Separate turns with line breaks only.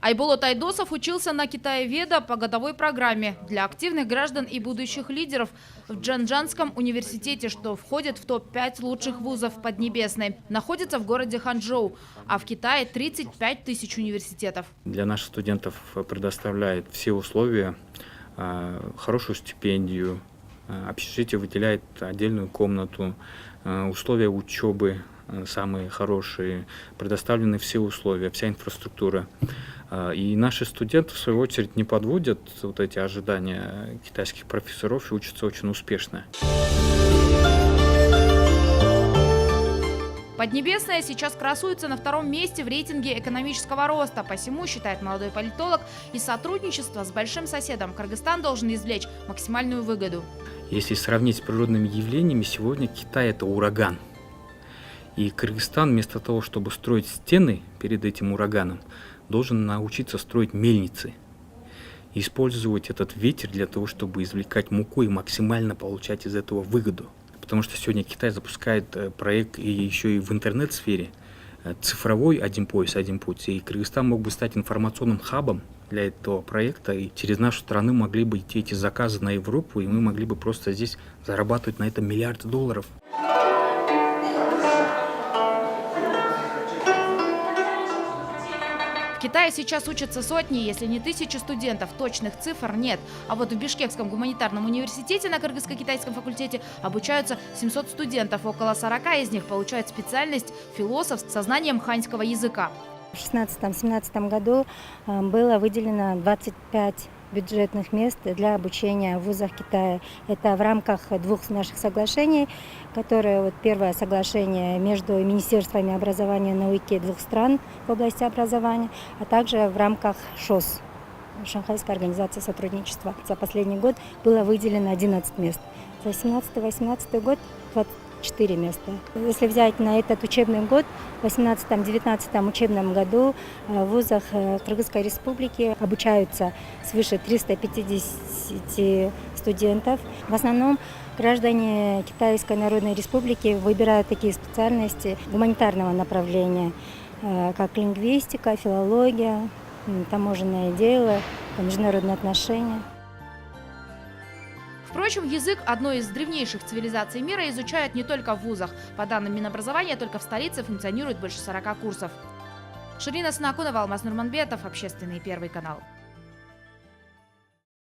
Айболот Айдосов учился на китаеведа по годовой программе для активных граждан и будущих лидеров в Джанчжанском университете, что входит в топ-5 лучших вузов Поднебесной. Находится в городе Ханчжоу, а в Китае 35 тысяч университетов.
Для наших студентов предоставляет все условия, хорошую стипендию, общежитие выделяет отдельную комнату, условия учебы самые хорошие, предоставлены все условия, вся инфраструктура. И наши студенты, в свою очередь, не подводят вот эти ожидания китайских профессоров и учатся очень успешно.
Поднебесная сейчас красуется на втором месте в рейтинге экономического роста. Посему, считает молодой политолог, из сотрудничества с большим соседом Кыргызстан должен извлечь максимальную выгоду.
Если сравнить с природными явлениями, сегодня Китай – это ураган. И Кыргызстан вместо того, чтобы строить стены перед этим ураганом, должен научиться строить мельницы. И использовать этот ветер для того, чтобы извлекать муку и максимально получать из этого выгоду. Потому что сегодня Китай запускает проект и еще и в интернет-сфере. Цифровой «Один пояс, один путь». И Кыргызстан мог бы стать информационным хабом для этого проекта. И через нашу страну могли бы идти эти заказы на Европу, и мы могли бы просто здесь зарабатывать на этом миллиарды долларов.
В Китае сейчас учатся сотни, если не тысячи студентов. Точных цифр нет. А вот в Бишкекском гуманитарном университете на кыргызско-китайском факультете обучаются 700 студентов. Около 40 из них получают специальность философ со знанием ханьского языка.
В 2016-2017 году было выделено 25 бюджетных мест для обучения в вузах Китая. Это в рамках двух наших соглашений, которые первое соглашение между министерствами образования и науки двух стран в области образования, а также в рамках ШОС, Шанхайской организации сотрудничества. За последний год было выделено 11 мест. За 2017-2018 год 24 места. Если взять на этот учебный год, в 2018-2019 учебном году в вузах Кыргызской республики обучаются свыше 350 студентов. В основном граждане Китайской Народной Республики выбирают такие специальности гуманитарного направления, как лингвистика, филология, таможенное дело, международные отношения.
Впрочем, язык одной из древнейших цивилизаций мира изучают не только в вузах. По данным Минобразования, только в столице функционирует больше 40 курсов. Ширина Снакунова, Алмаз Нурманбетов, Общественный, Первый канал.